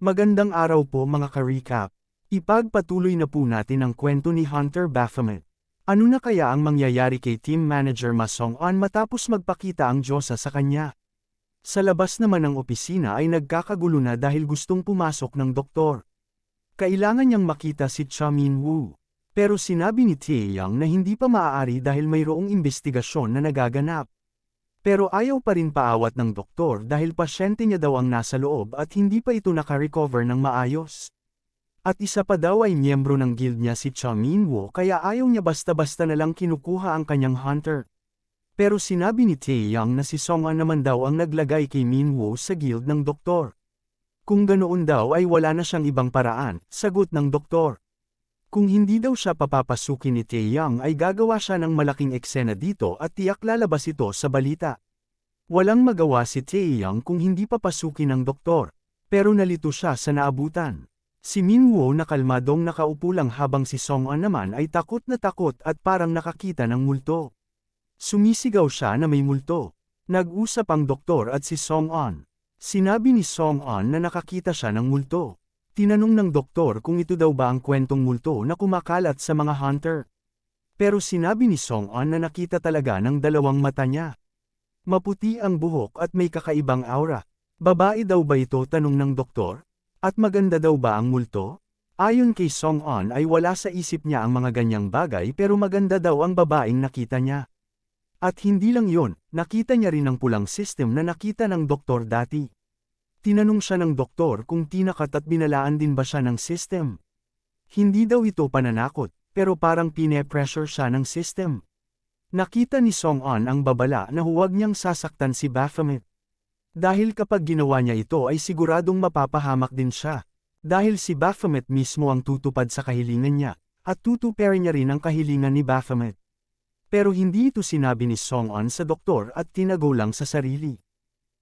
Magandang araw po mga ka-recap. Ipagpatuloy na po natin ang kwento ni Hunter Baphomet. Ano na kaya ang mangyayari kay Team Manager Ma Song-an matapos magpakita ang Diyosa sa kanya? Sa labas naman ng opisina ay nagkakagulo na dahil gustong pumasok ng doktor. Kailangan niyang makita si Cha Min-woo. Pero sinabi ni Tae-young na hindi pa maaari dahil mayroong investigasyon na nagaganap. Pero ayaw pa rin paawat ng doktor dahil pasyente niya daw ang nasa loob at hindi pa ito nakarecover ng maayos. At isa pa daw ay miyembro ng guild niya si Cha Min-woo kaya ayaw niya basta-basta na lang kinukuha ang kanyang hunter. Pero sinabi ni Tae-young na si Song-an naman daw ang naglagay kay Min-woo sa guild ng doktor. Kung ganoon daw ay wala na siyang ibang paraan, sagot ng doktor. Kung hindi daw siya papapasukin ni Tae-young ay gagawa siya ng malaking eksena dito at tiyak lalabas ito sa balita. Walang magawa si Tae-young kung hindi papasukin ng doktor, pero nalito siya sa naabutan. Si Min-woo na kalmadong nakaupo lang habang si Song-an naman ay takot at parang nakakita ng multo. Sumisigaw siya na may multo. Nag-usap ang doktor at si Song-an. Sinabi ni Song-an na nakakita siya ng multo. Tinanong ng doktor kung ito daw ba ang kwentong multo na kumakalat sa mga hunter. Pero sinabi ni Song-an na nakita talaga ng dalawang mata niya. Maputi ang buhok at may kakaibang aura. Babae daw ba ito, tanong ng doktor? At maganda daw ba ang multo? Ayon kay Song-an ay wala sa isip niya ang mga ganyang bagay pero maganda daw ang babaeng nakita niya. At hindi lang yon, nakita niya rin ang pulang system na nakita ng doktor dati. Tinanong siya ng doktor kung tinakat at binalaan din ba siya ng system. Hindi daw ito pananakot, pero parang pine-pressure siya ng system. Nakita ni Song-an ang babala na huwag niyang sasaktan si Baphomet. Dahil kapag ginawa niya ito ay siguradong mapapahamak din siya. Dahil si Baphomet mismo ang tutupad sa kahilingan niya, at tutuparin niya rin ang kahilingan ni Baphomet. Pero hindi ito sinabi ni Song-an sa doktor at tinago lang sa sarili.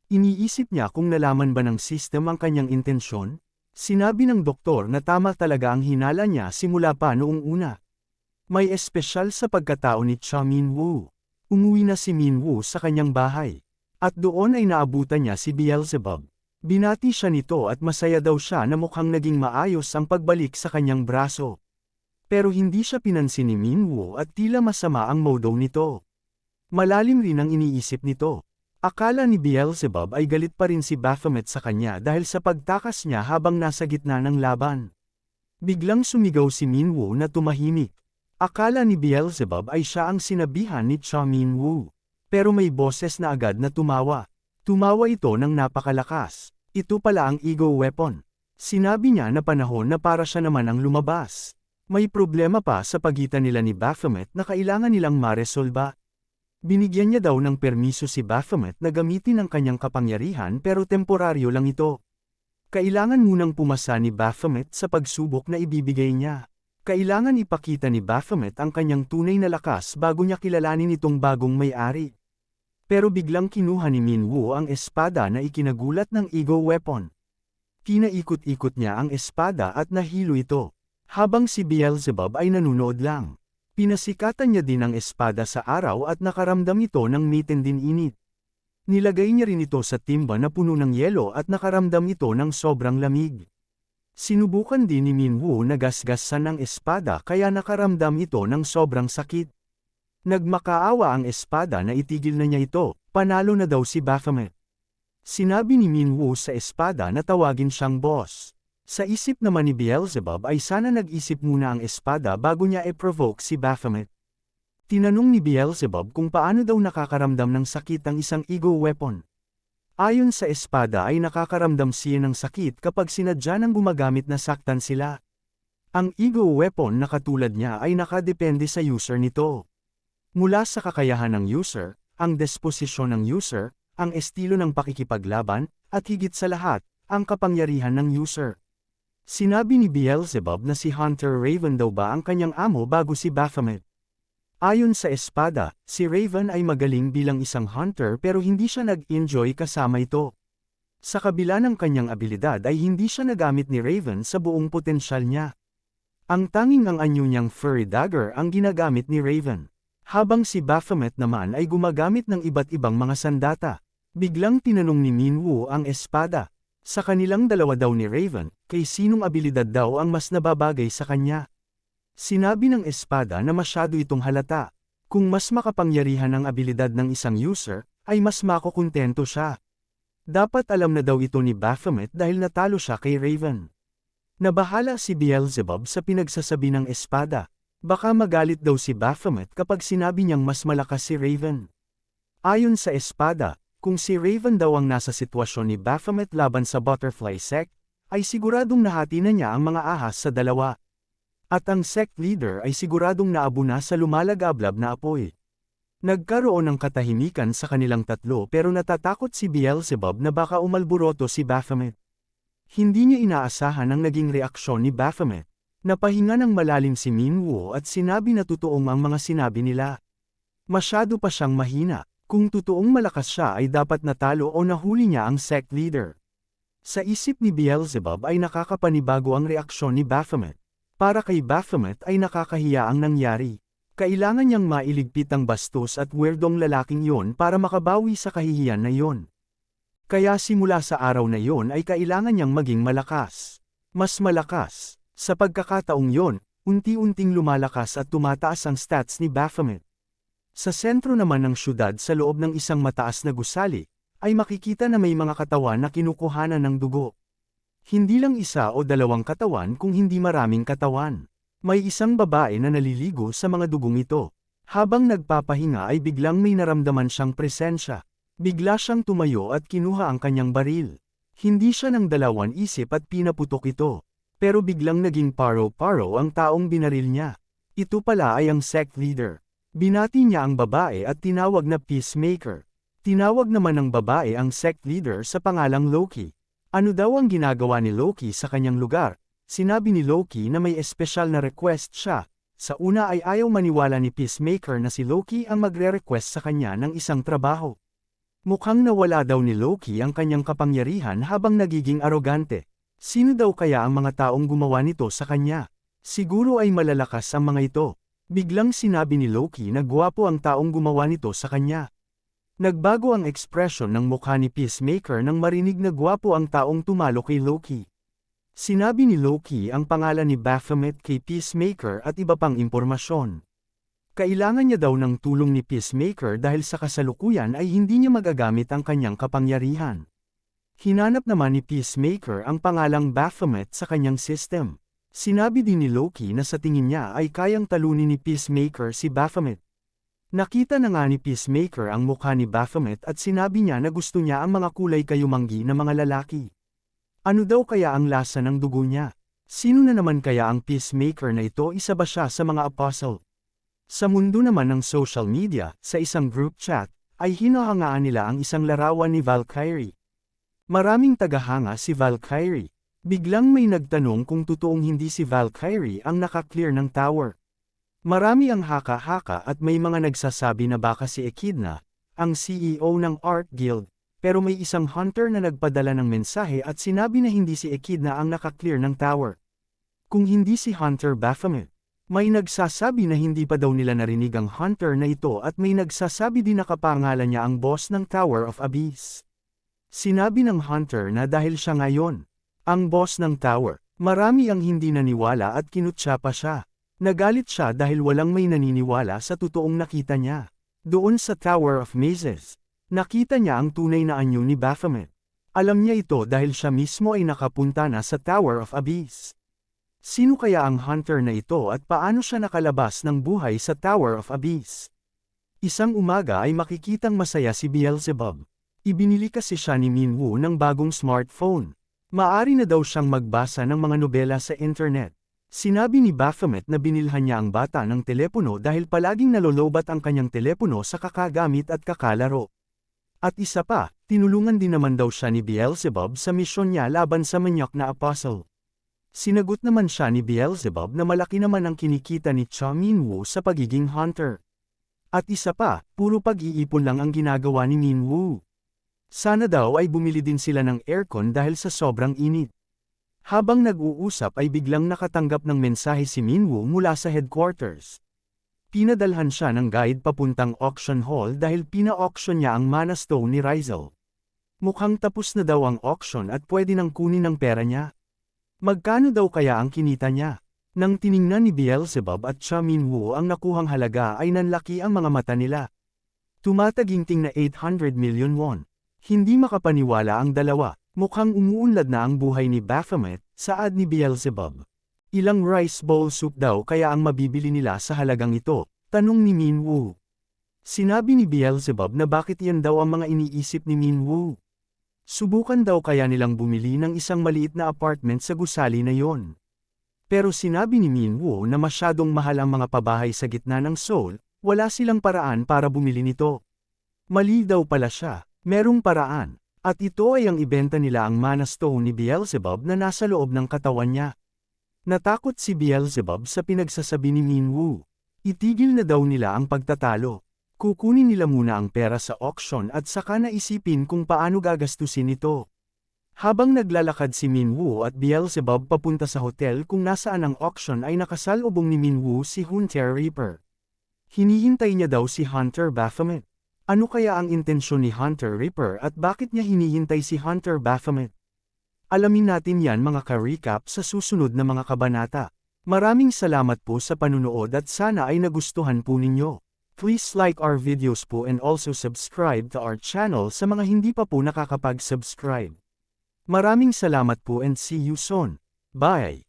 Iniisip niya kung nalaman ba ng system ang kanyang intensyon? Sinabi ng doktor na tama talaga ang hinala niya simula pa noong una. May espesyal sa pagkatao ni Cha Min-woo. Umuwi na si Min-woo sa kanyang bahay. At doon ay naabutan niya si Beelzebub. Binati siya nito at masaya daw siya na mukhang naging maayos ang pagbalik sa kanyang braso. Pero hindi siya pinansin ni Min-woo at tila masama ang modo nito. Malalim rin ang iniisip nito. Akala ni Beelzebub ay galit pa rin si Baphomet sa kanya dahil sa pagtakas niya habang nasa gitna ng laban. Biglang sumigaw si Min-woo na tumahimik. Akala ni Beelzebub ay siya ang sinabihan ni Cha Min-woo. Pero may boses na agad na tumawa. Tumawa ito ng napakalakas. Ito pala ang ego weapon. Sinabi niya na panahon na para siya naman ang lumabas. May problema pa sa pagitan nila ni Baphomet na kailangan nilang maresolba. Binigyan niya daw ng permiso si Baphomet na gamitin ang kanyang kapangyarihan pero temporaryo lang ito. Kailangan munang pumasa ni Baphomet sa pagsubok na ibibigay niya. Kailangan ipakita ni Baphomet ang kanyang tunay na lakas bago niya kilalanin itong bagong may-ari. Pero biglang kinuha ni Min-woo ang espada na ikinagulat ng ego weapon. Pinaikot-ikot niya ang espada at nahilo ito. Habang si Beelzebub ay nanunood lang. Pinasikatan niya din ang espada sa araw at nakaramdam ito ng matinding init. Nilagay niya rin ito sa timba na puno ng yelo at nakaramdam ito ng sobrang lamig. Sinubukan din ni Min-woo na gasgasan ang espada kaya nakaramdam ito ng sobrang sakit. Nagmakaawa ang espada na itigil na niya ito, panalo na daw si Baphomet. Sinabi ni Min-woo sa espada na tawagin siyang boss. Sa isip naman ni Beelzebub ay sana nag-isip muna ang espada bago niya i-provoke si Baphomet. Tinanong ni Beelzebub kung paano daw nakakaramdam ng sakit ang isang ego weapon. Ayon sa espada ay nakakaramdam siya ng sakit kapag sinadya ng gumagamit na saktan sila. Ang ego weapon na katulad niya ay nakadepende sa user nito. Mula sa kakayahan ng user, ang disposisyon ng user, ang estilo ng pakikipaglaban, at higit sa lahat, ang kapangyarihan ng user. Sinabi ni Beelzebub na si Hunter Raven daw ba ang kanyang amo bago si Baphomet. Ayon sa espada, si Raven ay magaling bilang isang hunter pero hindi siya nag-enjoy kasama ito. Sa kabila ng kanyang abilidad ay hindi siya nagamit ni Raven sa buong potensyal niya. Ang tanging ang anyo niyang furry dagger ang ginagamit ni Raven. Habang si Baphomet naman ay gumagamit ng iba't ibang mga sandata. Biglang tinanong ni Min-woo ang espada. Sa kanilang dalawa daw ni Raven, kay sinong abilidad daw ang mas nababagay sa kanya. Sinabi ng espada na masyado itong halata. Kung mas makapangyarihan ang abilidad ng isang user, ay mas makukuntento siya. Dapat alam na daw ito ni Baphomet dahil natalo siya kay Raven. Nabahala si Beelzebub sa pinagsasabi ng espada. Baka magalit daw si Baphomet kapag sinabi niyang mas malakas si Raven. Ayon sa espada, kung si Raven daw ang nasa sitwasyon ni Baphomet laban sa Butterfly Sect, ay siguradong nahati na niya ang mga ahas sa dalawa. At ang sect leader ay siguradong naabo na sa lumalagablab na apoy. Nagkaroon ng katahimikan sa kanilang tatlo pero natatakot si Beelzebub na baka umalboroto si Baphomet. Hindi niya inaasahan ang naging reaksyon ni Baphomet. Napahinga ng malalim si Minwoo at sinabi na totoong ang mga sinabi nila. Masyado pa siyang mahina. Kung totoong malakas siya ay dapat natalo o nahuli niya ang sect leader. Sa isip ni Beelzebub ay nakakapanibago ang reaksyon ni Baphomet. Para kay Baphomet ay nakakahiya ang nangyari. Kailangan niyang mailigpit ang bastos at weirdong lalaking yon para makabawi sa kahihiyan na yon. Kaya simula sa araw na yon ay kailangan niyang maging malakas. Mas malakas. Sa pagkakataong yon, unti-unting lumalakas at tumataas ang stats ni Baphomet. Sa sentro naman ng syudad sa loob ng isang mataas na gusali, ay makikita na may mga katawan na kinukuhanan ng dugo. Hindi lang isa o dalawang katawan kung hindi maraming katawan. May isang babae na naliligo sa mga dugong ito. Habang nagpapahinga ay biglang may naramdaman siyang presensya. Bigla siyang tumayo at kinuha ang kanyang baril. Hindi siya ng dalawang isip at pinaputok ito. Pero biglang naging paro-paro ang taong binaril niya. Ito pala ay ang sect leader. Binati niya ang babae at tinawag na Peacemaker. Tinawag naman ng babae ang sect leader sa pangalang Loki. Ano daw ang ginagawa ni Loki sa kanyang lugar? Sinabi ni Loki na may espesyal na request siya. Sa una ay ayaw maniwala ni Peacemaker na si Loki ang magre-request sa kanya ng isang trabaho. Mukhang nawala daw ni Loki ang kanyang kapangyarihan habang nagiging arogante. Sino daw kaya ang mga taong gumawa nito sa kanya? Siguro ay malalakas ang mga ito. Biglang sinabi ni Loki na gwapo ang taong gumawa nito sa kanya. Nagbago ang ekspresyon ng mukha ni Peacemaker nang marinig na gwapo ang taong tumalo kay Loki. Sinabi ni Loki ang pangalan ni Baphomet kay Peacemaker at iba pang impormasyon. Kailangan niya daw ng tulong ni Peacemaker dahil sa kasalukuyan ay hindi niya magagamit ang kanyang kapangyarihan. Hinanap naman ni Peacemaker ang pangalang Baphomet sa kanyang system. Sinabi din ni Loki na sa tingin niya ay kayang talunin ni Peacemaker si Baphomet. Nakita na nga ni Peacemaker ang mukha ni Baphomet at sinabi niya na gusto niya ang mga kulay kayumanggi na mga lalaki. Ano daw kaya ang lasa ng dugo niya? Sino na naman kaya ang Peacemaker na ito? Isa ba siya sa mga apostle? Sa mundo naman ng social media, sa isang group chat, ay hinahangaan nila ang isang larawan ni Valkyrie. Maraming tagahanga si Valkyrie. Biglang may nagtanong kung totoong hindi si Valkyrie ang nakaklear ng tower. Marami ang haka-haka at may mga nagsasabi na baka si Echidna, ang CEO ng Art Guild, pero may isang hunter na nagpadala ng mensahe at sinabi na hindi si Echidna ang nakaklear ng tower. Kung hindi si Hunter Baphomet. May nagsasabi na hindi pa daw nila narinig ang hunter na ito at may nagsasabi din na kapangalan niya ang boss ng Tower of Abyss. Sinabi ng hunter na dahil siya ngayon ang boss ng tower, marami ang hindi naniwala at kinutya pa siya. Nagalit siya dahil walang may naniniwala sa totoong nakita niya. Doon sa Tower of Mazes, nakita niya ang tunay na anyo ni Baphomet. Alam niya ito dahil siya mismo ay nakapunta na sa Tower of Abyss. Sino kaya ang hunter na ito at paano siya nakalabas ng buhay sa Tower of Abyss? Isang umaga ay makikitang masaya si Beelzebub. Ibinili kasi siya ni Minwoo ng bagong smartphone. Maari na daw siyang magbasa ng mga nobela sa internet. Sinabi ni Baphomet na binilhan niya ang bata ng telepono dahil palaging nalolobat ang kanyang telepono sa kakagamit at kakalaro. At isa pa, tinulungan din naman daw siya ni Beelzebub sa misyon niya laban sa manyak na apostle. Sinagot naman siya ni Beelzebub na malaki naman ang kinikita ni Cha Minwoo sa pagiging hunter. At isa pa, puro pag-iipon lang ang ginagawa ni Minwoo. Sana daw ay bumili din sila ng aircon dahil sa sobrang init. Habang nag-uusap ay biglang nakatanggap ng mensahe si Minwoo mula sa headquarters. Pinadalhan siya ng guide papuntang auction hall dahil pina-auction niya ang Mana Stone ni Rizal. Mukhang tapos na daw ang auction at pwede nang kunin ang pera niya. Magkano daw kaya ang kinita niya? Nang tiningnan ni Beelzebub at Cha Minwoo ang nakuhang halaga ay nanlaki ang mga mata nila. Tumataginting na 800 million won. Hindi makapaniwala ang dalawa, mukhang umuunlad na ang buhay ni Baphomet, saad ni Beelzebub. Ilang rice bowl soup daw kaya ang mabibili nila sa halagang ito, tanong ni Minwoo. Sinabi ni Beelzebub na bakit yan daw ang mga iniisip ni Minwoo. Subukan daw kaya nilang bumili ng isang maliit na apartment sa gusali na yon. Pero sinabi ni Minwoo na masyadong mahal ang mga pabahay sa gitna ng Seoul, wala silang paraan para bumili nito. Mali daw pala siya, merong paraan, at ito ay ang ibenta nila ang mana stone ni Beelzebub na nasa loob ng katawan niya. Natakot si Beelzebub sa pinagsasabi ni Minwoo. Itigil na daw nila ang pagtatalo. Kukunin nila muna ang pera sa auction at saka naisipin kung paano gagastusin ito. Habang naglalakad si Minwoo at Beelzebub papunta sa hotel kung nasaan ang auction ay nakasalubong ni Minwoo si Hunter Reaper. Hinihintay niya daw si Hunter Baphomet. Ano kaya ang intensyon ni Hunter Reaper at bakit niya hinihintay si Hunter Baphomet? Alamin natin yan mga ka-recap sa susunod na mga kabanata. Maraming salamat po sa panunood at sana ay nagustuhan po ninyo. Please like our videos po and also subscribe to our channel sa mga hindi pa po nakakapag-subscribe. Maraming salamat po and see you soon. Bye!